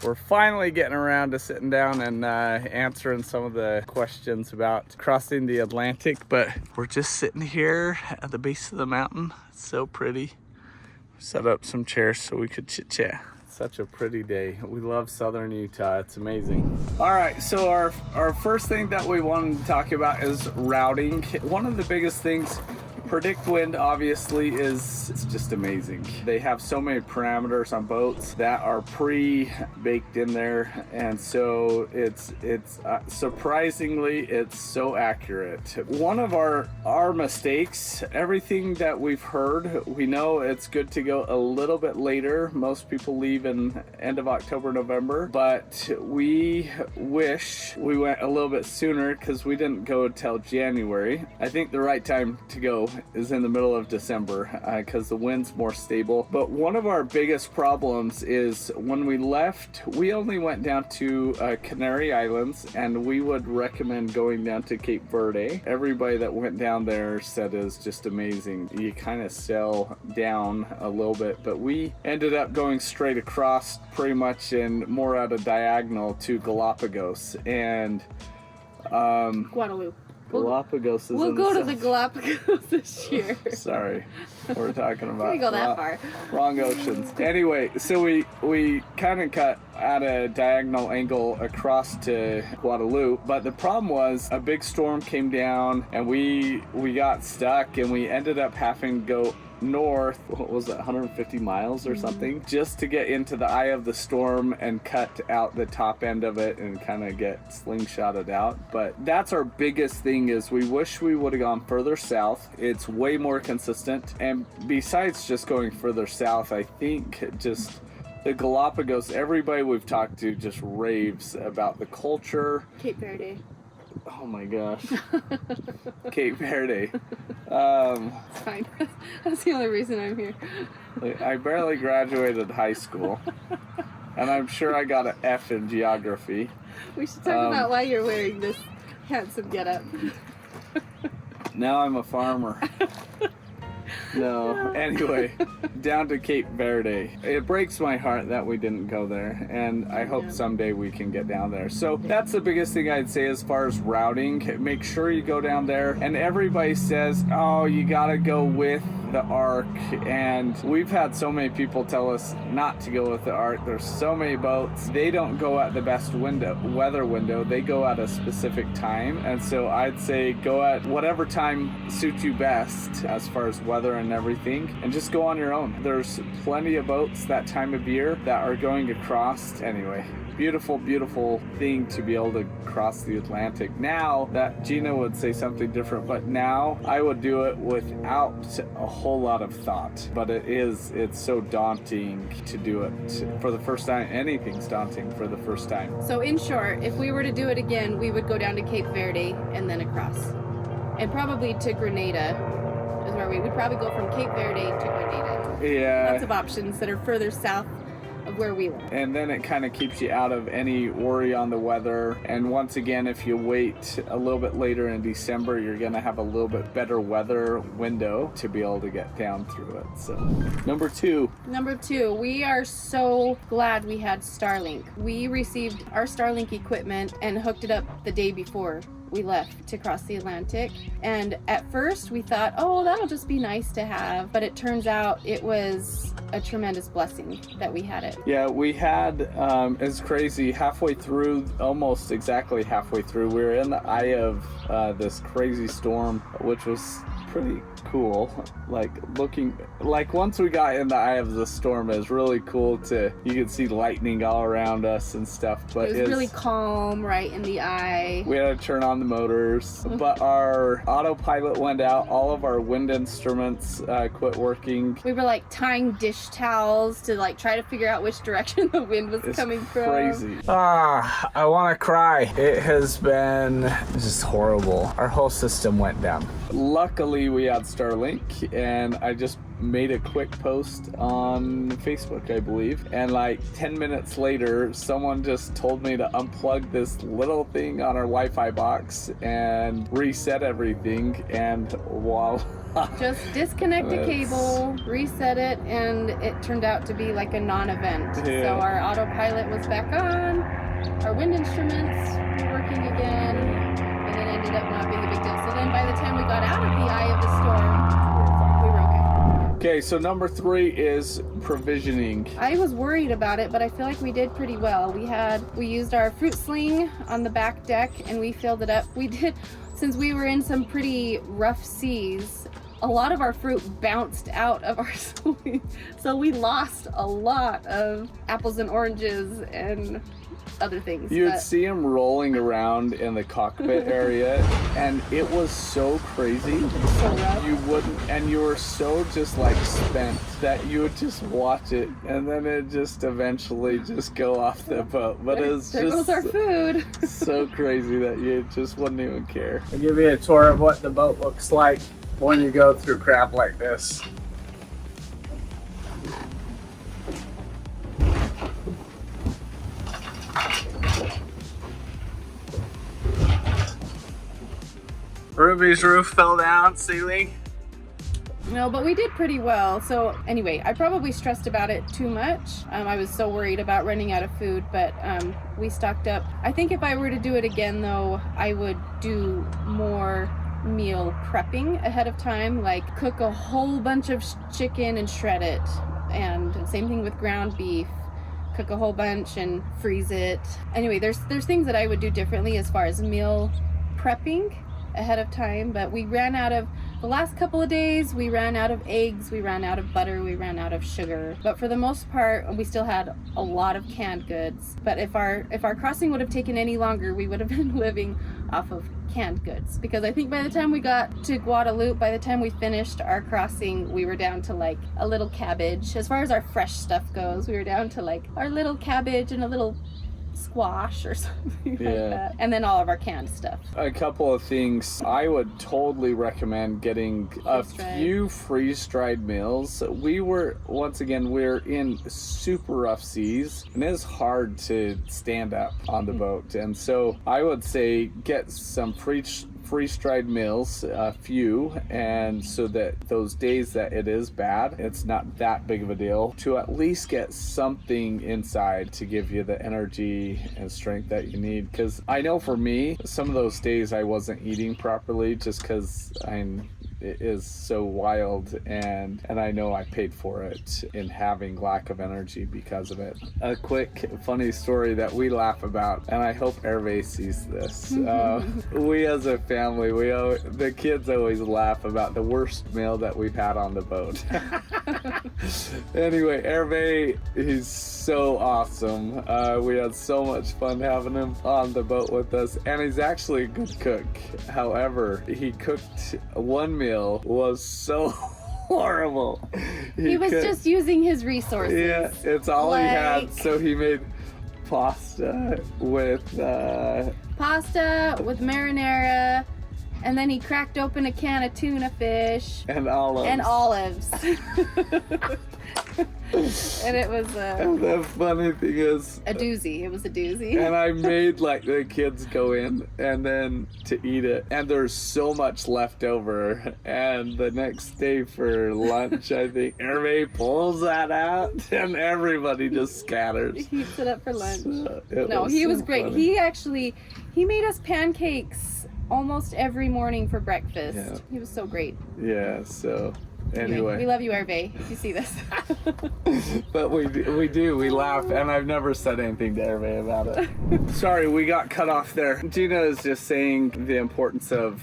We're finally getting around to sitting down and answering some of the questions about crossing the Atlantic, but we're just sitting here at the base of the mountain. It's so pretty. Set up some chairs so we could chit chat. Such a pretty day. We love southern Utah. It's amazing. All right, so our first thing that we wanted to talk about is routing. One of the biggest things, predict wind obviously it's just amazing. They have so many parameters on boats that are pre-baked in there, and so it's surprisingly it's so accurate. One of our mistakes, everything that we've heard, we know it's good to go a little bit later. Most people leave in end of October, November, but we wish we went a little bit sooner because we didn't go until January. I think the right time to go is in the middle of December because the wind's more stable. But one of our biggest problems is when we left, we only went down to Canary Islands, and we would recommend going down to Cape Verde. Everybody that went down there said it was just amazing. You kind of sail down a little bit, but we ended up going straight across pretty much and more at a diagonal to Galapagos and Guadalupe. Galapagos is We'll in go the to the Galapagos this year. Sorry, we're talking about We go that far. Wrong oceans. Anyway, so we kind of cut at a diagonal angle across to Guadalupe, but the problem was a big storm came down and we got stuck, and we ended up having to go north, what was it, 150 miles or something, just to get into the eye of the storm and cut out the top end of it and kind of get slingshotted out. But that's our biggest thing, is we wish we would have gone further south. It's way more consistent, and besides just going further south, I think just the Galapagos, everybody we've talked to just raves about the culture. Cape Verde. Oh my gosh. Cape Verde. It's fine. That's the only reason I'm here. I barely graduated high school, and I'm sure I got an F in geography. We should talk about why you're wearing this handsome getup. Now I'm a farmer. No, anyway, down to Cape Verde. It breaks my heart that we didn't go there, and I hope someday we can get down there. So that's the biggest thing I'd say as far as routing. Make sure you go down there, and everybody says, oh, you gotta go with the Ark, and we've had so many people tell us not to go with the Ark. There's so many boats. They don't go at the best weather window. They go at a specific time, and so I'd say go at whatever time suits you best as far as weather and everything, and just go on your own. There's plenty of boats that time of year that are going across. Anyway, beautiful thing to be able to cross the Atlantic. Now that Gina would say something different, but now I would do it without a whole lot of thought. But it's so daunting to do it for the first time. Anything's daunting for the first time. So in short, if we were to do it again, we would go down to Cape Verde and then across. And probably to Grenada is where we would probably go from Cape Verde to Grenada. Yeah. Lots of options that are further south of where we live. And then it kind of keeps you out of any worry on the weather. And once again, if you wait a little bit later in December, you're going to have a little bit better weather window to be able to get down through it. So number two, we are so glad we had STARLINK. We received our STARLINK equipment and hooked it up the day before we left to cross the Atlantic. And at first we thought, oh, that'll just be nice to have. But it turns out it was a tremendous blessing that we had it. Yeah, we had, it's crazy, halfway through, almost exactly halfway through, we were in the eye of this crazy storm, which was pretty cool. Like once we got in the eye of the storm, it was really cool you could see lightning all around us and stuff. But it was really calm right in the eye. We had to turn on the motors, but our autopilot went out. All of our wind instruments quit working. We were like tying dish towels to like try to figure out which direction the wind was coming from. Crazy. I want to cry. It has been just horrible. Our whole system went down. Luckily, luckily we had STARLINK, and I just made a quick post on Facebook, I believe, and like 10 minutes later someone just told me to unplug this little thing on our Wi-Fi box and reset everything, and voila. Just disconnect a cable, reset it, and it turned out to be like a non-event. Yeah. So our autopilot was back on, our wind instruments were working again, and it ended up not being a big deal. So then by the time we got out of the eye of the storm, we were okay. Okay, so number 3 is provisioning. I was worried about it, but I feel like we did pretty well. We used our fruit sling on the back deck and we filled it up. We did, since we were in some pretty rough seas, a lot of our fruit bounced out of our sling. So we lost a lot of apples and oranges and other things. You'd see them rolling around in the cockpit area, and it was so crazy. So rough. You wouldn't, and you were so just like spent that you would just watch it, and then it just eventually just go off the boat. But it was there just goes our food. so crazy that you just wouldn't even care. I'll give you a tour of what the boat looks like when you go through crap like this. Ruby's roof fell down, ceiling. No, but we did pretty well. So anyway, I probably stressed about it too much. I was so worried about running out of food, but we stocked up. I think if I were to do it again though, I would do more meal prepping ahead of time, like cook a whole bunch of chicken and shred it, and same thing with ground beef. Cook a whole bunch and freeze it. Anyway, there's things that I would do differently as far as meal prepping ahead of time, but we ran out of, the last couple of days we ran out of eggs, we ran out of butter, we ran out of sugar, but for the most part we still had a lot of canned goods. But if our crossing would have taken any longer, we would have been living off of canned goods, because I think by the time we got to Guadalupe, by the time we finished our crossing, we were down to like a little cabbage. As far as our fresh stuff goes, we were down to like our little cabbage and a little squash or something like that, and then all of our canned stuff. A couple of things. I would totally recommend getting a few freeze-dried meals. We're in super rough seas, and it's hard to stand up on the boat, and so I would say get some freeze-dried meals, a few, and so that those days that it is bad, it's not that big of a deal, to at least get something inside to give you the energy and strength that you need. Because I know for me, some of those days I wasn't eating properly just because it is so wild, and I know I paid for it in having lack of energy because of it. A quick funny story that we laugh about, and I hope Hervé sees this. We as a family, the kids always laugh about the worst meal that we've had on the boat. Anyway, Hervé, he's so awesome. We had so much fun having him on the boat with us, and he's actually a good cook. However, he cooked one meal was so horrible. He was just using his resources. Yeah, it's all he had. So he made pasta with marinara, and then he cracked open a can of tuna fish and olives. And it was and the funny thing is a doozy. It was a doozy. And I made like the kids go in and then to eat it, and there's so much left over, and the next day for lunch I think Hervé pulls that out and everybody just scatters. He heats it up for lunch. So he was so great. Funny. He made us pancakes almost every morning for breakfast. Yeah. He was so great. Yeah, so anyway. We love you, Hervé, if you see this. But we laugh, and I've never said anything to Hervé about it. Sorry, we got cut off there. Gina is just saying the importance of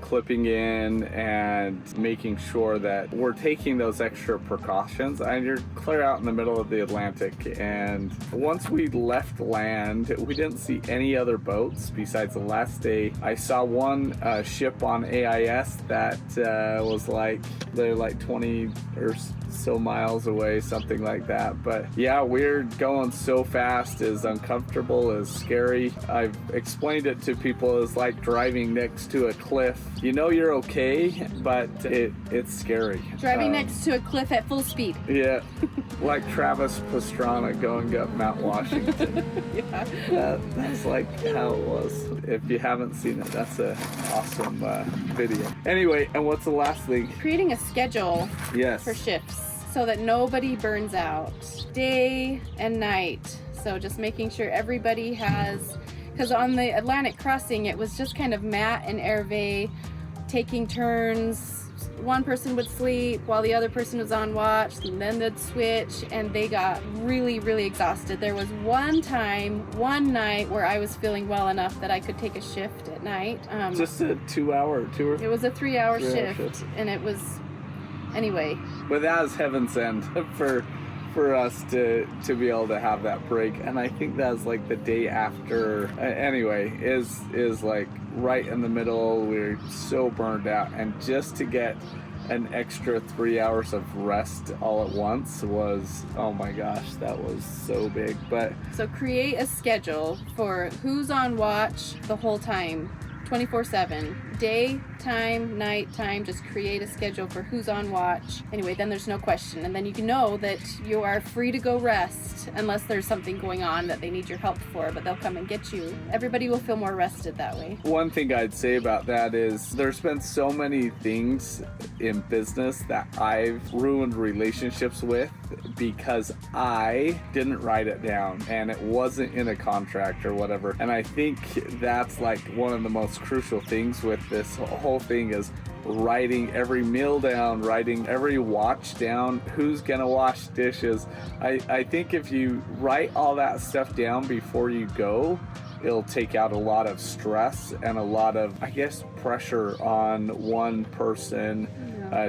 clipping in and making sure that we're taking those extra precautions. And you're clear out in the middle of the Atlantic, and once we left land, we didn't see any other boats besides the last day. I saw one ship on AIS that was like, they're like 20 or so miles away, something like that. But yeah, we're going so fast, is uncomfortable, is scary. I've explained it to people as like driving next to a cliff. You know you're okay, but it's scary. Driving next to a cliff at full speed. Yeah, like Travis Pastrana going up Mount Washington. Yeah. That's like how it was. If you haven't seen it, that's an awesome video. Anyway, and what's the last thing? Creating a schedule Yes. for shifts so that nobody burns out day and night. So just making sure everybody has, because on the Atlantic crossing, it was just kind of Matt and Hervé taking turns. One person would sleep while the other person was on watch, and then they'd switch, and they got really, really exhausted. There was one night where I was feeling well enough that I could take a shift at night. Just a 2 hour, It was a 3-hour 3 hour shift, shift. and it was, anyway. But that was heaven sent for us to be able to have that break. And I think that's like the day after, anyway, is like right in the middle. We're so burned out, and just to get an extra 3 hours of rest all at once was, oh my gosh, that was so big. But So create a schedule for who's on watch the whole time, 24/7, daytime, nighttime. Just create a schedule for who's on watch. Anyway, then there's no question, and then you can know that you are free to go rest unless there's something going on that they need your help for, but they'll come and get you. Everybody will feel more rested that way. one thing I'd say about that is there's been so many things in business that I've ruined relationships with because I didn't write it down and it wasn't in a contract or whatever. And I think that's like one of the most crucial things with this whole thing is writing every meal down, writing every watch down, who's gonna wash dishes. I think if you write all that stuff down before you go, it'll take out a lot of stress and a lot of, I guess, pressure on one person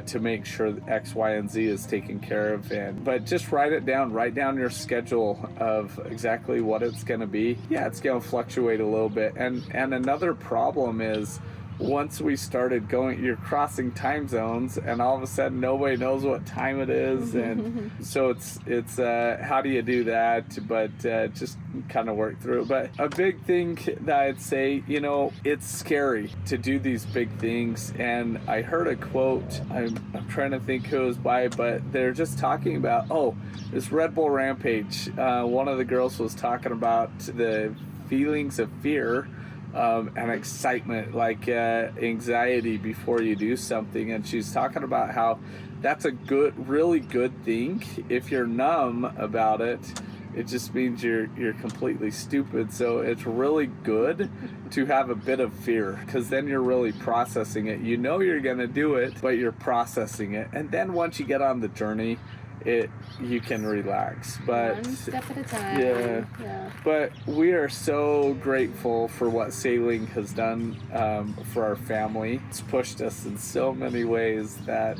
to make sure X, Y, and Z is taken care of. But just write it down. Write down your schedule of exactly what it's going to be. Yeah, it's going to fluctuate a little bit. And another problem is once we started going, you're crossing time zones, and all of a sudden nobody knows what time it is, and so it's how do you do that? But just kind of work through it. But a big thing that I'd say, you know, it's scary to do these big things. And I heard a quote. I'm trying to think who it was by, but they're just talking about this Red Bull Rampage. One of the girls was talking about the feelings of fear. And excitement, like anxiety before you do something, and she's talking about how that's a really good thing. If you're numb about it, it just means you're completely stupid. So it's really good to have a bit of fear, because then you're really processing it. You know you're gonna do it, but you're processing it, and then once you get on the journey, you can relax. But one step at a time. Yeah. But we are so grateful for what sailing has done for our family. It's pushed us in so many ways that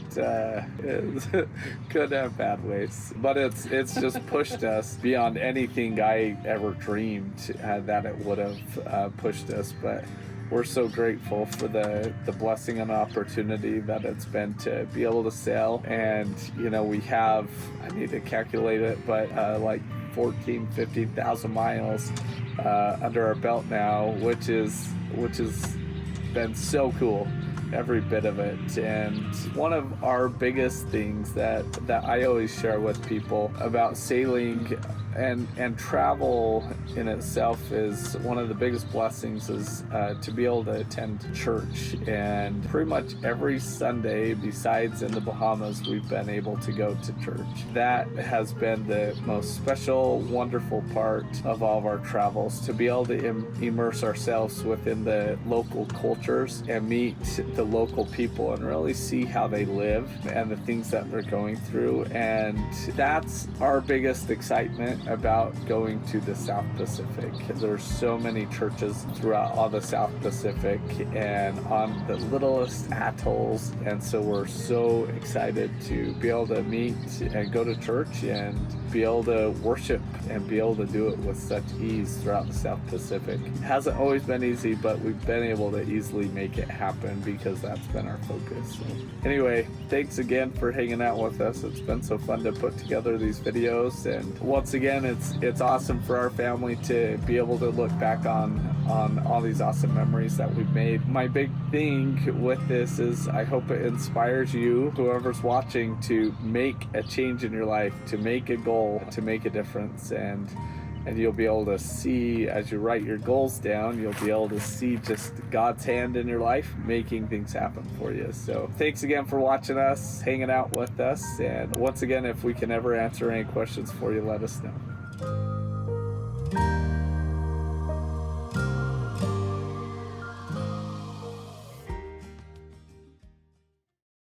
could have bad ways, but it's just pushed us beyond anything I ever dreamed that it would have pushed us. But we're so grateful for the blessing and opportunity that it's been to be able to sail. And, you know, we have, I need to calculate it, but like 15,000 miles under our belt now, which has been so cool, every bit of it. And one of our biggest things that I always share with people about sailing and travel in itself is one of the biggest blessings is to be able to attend church. And pretty much every Sunday, besides in the Bahamas, we've been able to go to church. That has been the most special, wonderful part of all of our travels, to be able to immerse ourselves within the local cultures and meet the local people and really see how they live and the things that they're going through. And that's our biggest excitement about going to the South Pacific. There's so many churches throughout all the South Pacific and on the littlest atolls, and so we're so excited to be able to meet and go to church and be able to worship and be able to do it with such ease throughout the South Pacific. It hasn't always been easy, but we've been able to easily make it happen because that's been our focus. So anyway, thanks again for hanging out with us. It's been so fun to put together these videos, and once again, it's awesome for our family to be able to look back on all these awesome memories that we've made. My big thing with this is I hope it inspires you, whoever's watching, to make a change in your life, to make a goal, to make a difference, and you'll be able to see, as you write your goals down, you'll be able to see just God's hand in your life making things happen for you. So thanks again for watching us, hanging out with us, and once again, if we can ever answer any questions for you, let us know.